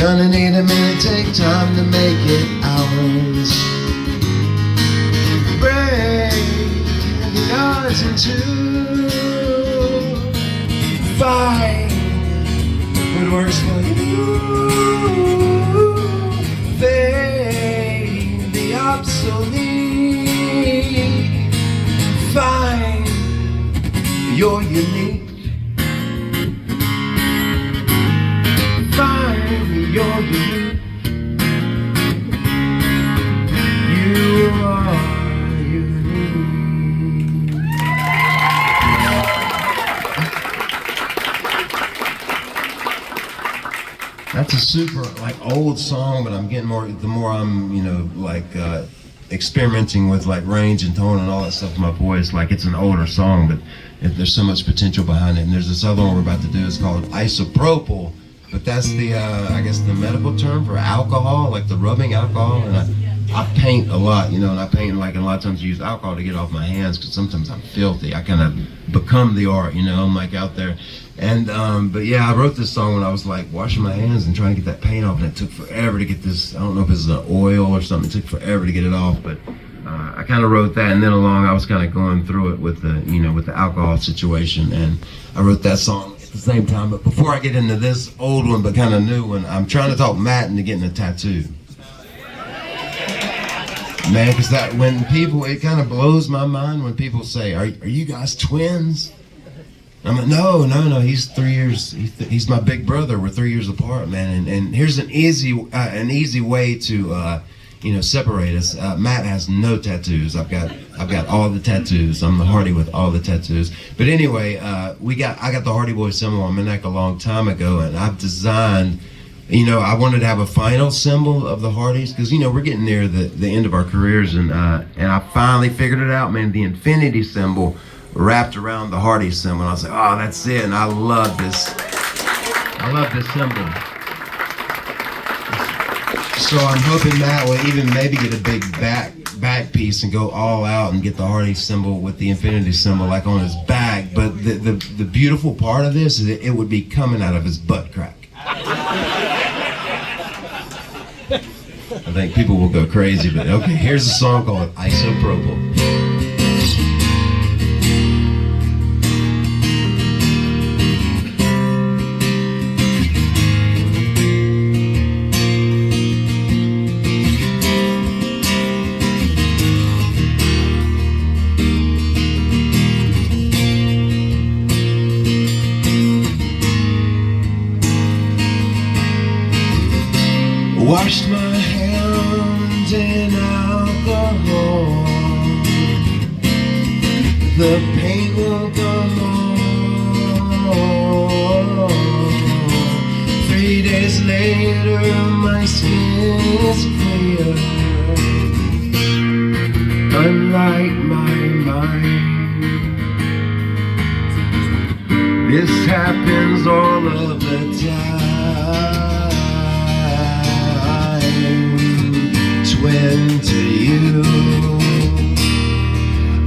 gonna need a minute, take time to make it ours. Break the odds in two. Find what works for you. Fade the obsolete. Find your unique. Find your unique. You are unique. That's a super like old song, but I'm getting more. The more I'm, experimenting with like range and tone and all that stuff in my voice. Like it's an older song, but there's so much potential behind it. And there's this other one we're about to do. It's called isopropyl, but that's the I guess the medical term for alcohol, like the rubbing alcohol. And I paint a lot, and I paint like, and a lot of times I use alcohol to get off my hands because sometimes I'm filthy. I kind of become the art, I'm like out there. And, but yeah, I wrote this song when I was like washing my hands and trying to get that paint off, and it took forever to get this, I don't know if it's an oil or something, it took forever to get it off, but I kind of wrote that, and then along I was kind of going through it with the, with the alcohol situation, and I wrote that song at the same time. But before I get into this old one but kind of new one, I'm trying to talk Matt into getting a tattoo. Man, because that when people, it kind of blows my mind when people say, are you guys twins? I'm like, no, he's 3 years, he's my big brother, we're 3 years apart, man, and here's an easy way to, separate us. Matt has no tattoos, I've got all the tattoos, I'm the Hardy with all the tattoos, but anyway, I got the Hardy Boy symbol on my neck a long time ago, and I've designed, I wanted to have a final symbol of the Hardys, because, we're getting near the end of our careers, and I finally figured it out, man, the infinity symbol wrapped around the Hardy symbol. I was like, oh, that's it, and I love this symbol. So I'm hoping Matt will even maybe get a big back piece and go all out and get the Hardy symbol with the infinity symbol like on his back. But the beautiful part of this is it would be coming out of his butt crack. I think people will go crazy, but okay, here's a song called Isopropyl. Washed my hands in alcohol. The pain will go on. 3 days later, my skin is clear. Unlike my mind, this happens all of the time. Twin to you,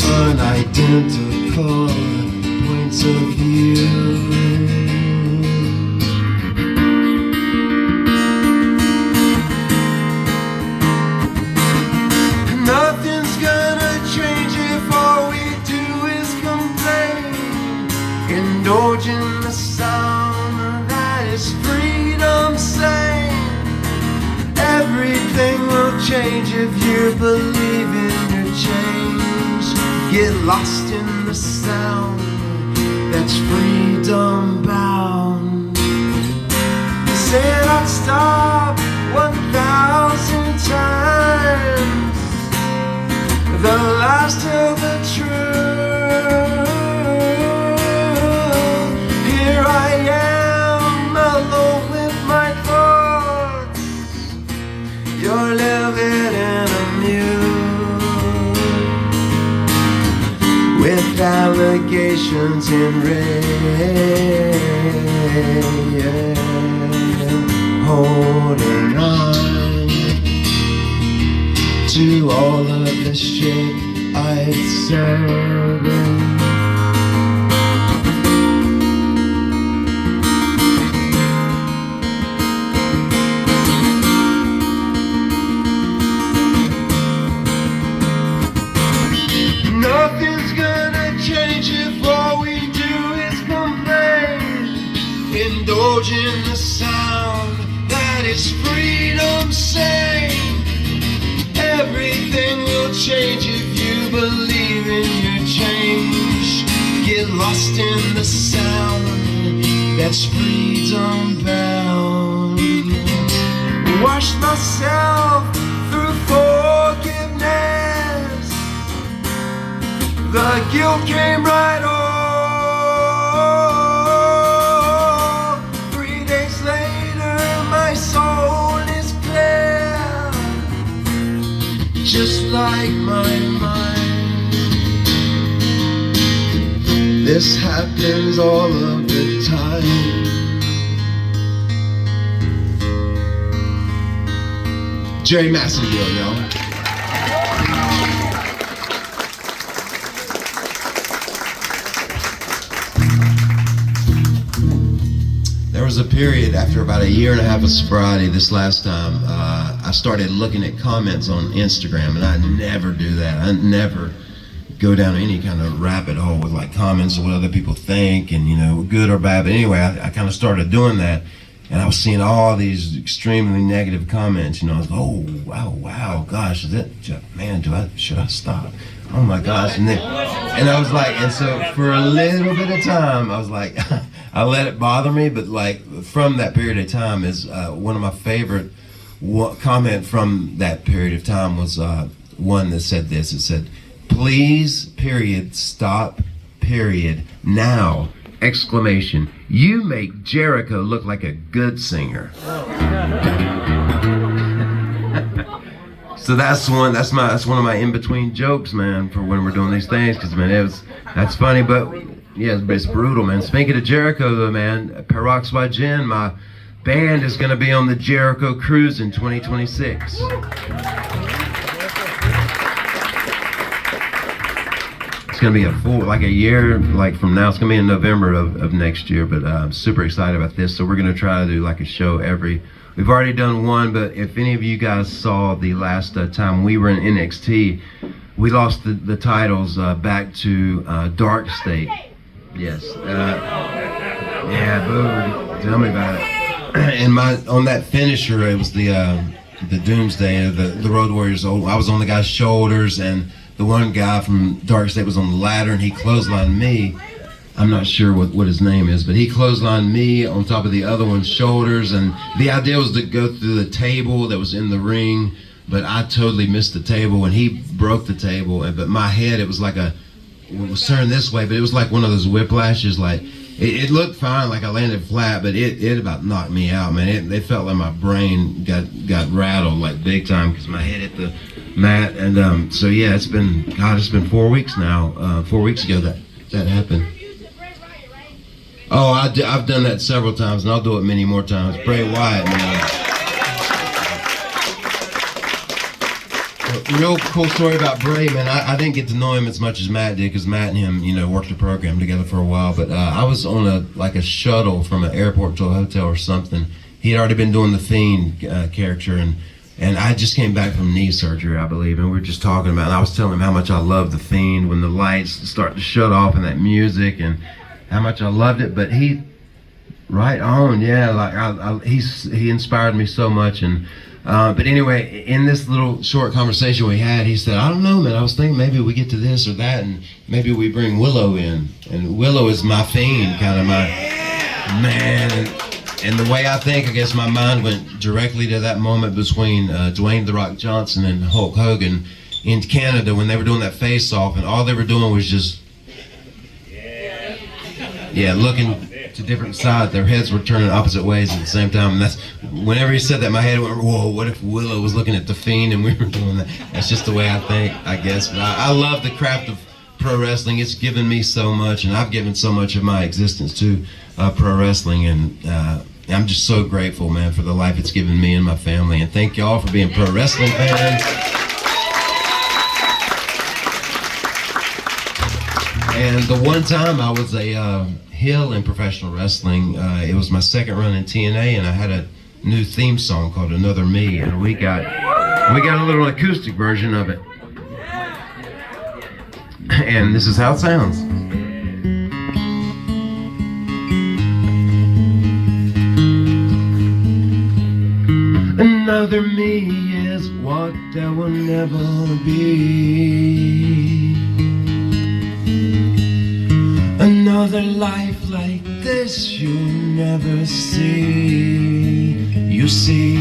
unidentical points of view. Nothing's gonna change if all we do is complain, indulge in the sound that is freedom saying. Everything will change if you believe in your change. Get lost in the sound that's freedom bound. Said I'd stop 1,000 times, the last of the truth. Here I am alone with my thoughts. You're living in a mule with allegations in red, holding on to all of the shit I'd said. is freedom saying everything will change if you believe in your change. Get lost in the sound that's freedom bound. Wash myself through forgiveness. The guilt came right on. 3 days later, my soul is clear, just like my mind. This happens all of the time. Jerry Massengale, y'all. There was a period after about a year and a half of sobriety this last time, I started looking at comments on Instagram, and I never do that. I never go down any kind of rabbit hole with like comments of what other people think and, you know, good or bad. But anyway, I kind of started doing that, and I was seeing all these extremely negative comments. You know, I was like, oh, wow, gosh, is that, man, should I stop? Oh my gosh. And I was like, and so for a little bit of time, I was like, I let it bother me, but like from that period of time is one of my favorite comment from that period of time was one that said this. It said, please, period, stop, period, now, exclamation. You make Jericho look like a good singer. So that's one of my in-between jokes, man, for when we're doing these things, because man, that's funny, but yeah, it's brutal, man. Speaking of Jericho, though, man, Peroxide Gin, my band is going to be on the Jericho Cruise in 2026. It's going to be a year from now. It's going to be in November of next year, but I'm super excited about this. So we're going to try to do like a show we've already done one, but if any of you guys saw the last time we were in NXT, we lost the titles back to Dark State. Yes. Yeah, boo. Tell me about it. And on that finisher, it was the Doomsday, the Road Warriors. I was on the guy's shoulders, and the one guy from Dark State was on the ladder, and he clotheslined me. I'm not sure what his name is, but he clotheslined me on top of the other one's shoulders, and the idea was to go through the table that was in the ring, but I totally missed the table, and he broke the table, but my head, it was turned this way, but it was like one of those whiplashes, like, it looked fine, like I landed flat, but it about knocked me out, man. It felt like my brain got rattled, like big time, because my head hit the mat, and so yeah, it's been 4 weeks now, 4 weeks ago that happened. Oh, I've done that several times, and I'll do it many more times. Bray Wyatt, man. Real cool story about Bray, man. I didn't get to know him as much as Matt did, because Matt and him, worked the program together for a while. But I was on a shuttle from an airport to a hotel or something. He had already been doing the Fiend character, and I just came back from knee surgery, I believe, and we were just talking about it. And I was telling him how much I love the Fiend when the lights start to shut off and that music, and how much I loved it. But he, right on, yeah, he inspired me so much. And but anyway, in this little short conversation we had, he said, I don't know, man, I was thinking maybe we get to this or that, and maybe we bring Willow in. And Willow is my Fiend, kind of my man. And the way I think, I guess my mind went directly to that moment between Dwayne "The Rock" Johnson and Hulk Hogan in Canada when they were doing that face-off, and all they were doing was just looking to different sides. Their heads were turning opposite ways at the same time. And that's whenever he said that, my head went, whoa, what if Willow was looking at the Fiend and we were doing that? That's just the way I think, I guess. But I love the craft of pro wrestling. It's given me so much, and I've given so much of my existence to pro wrestling. And I'm just so grateful, man, for the life it's given me and my family. And thank y'all for being pro wrestling fans. And the one time I was a heel in professional wrestling, it was my second run in TNA, and I had a new theme song called Another Me, and we got a little acoustic version of it. And this is how it sounds. Another me is what there will never be. Another life like this you'll never see. You see,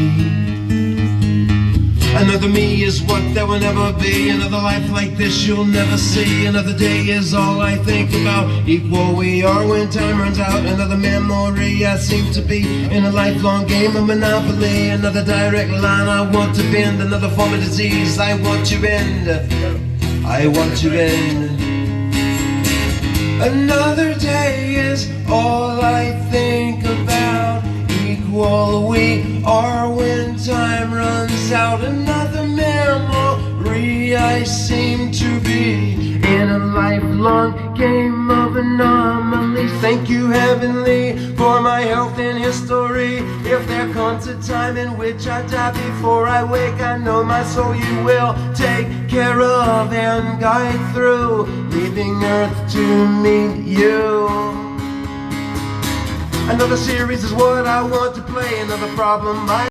another me is what there will never be. Another life like this you'll never see. Another day is all I think about. Equal we are when time runs out. Another memory I seem to be in a lifelong game of Monopoly. Another direct line I want to bend. Another form of disease I want to end. I want to end. Another day is all I think about. Equal we are when time runs out. Another memory I seem to be in a lifelong game of anomalies. Thank you, Heavenly, for my health and history. If there comes a time in which I die before I wake, I know my soul you will take care of and guide through, leaving earth to meet you. Another series is what I want to play. Another problem I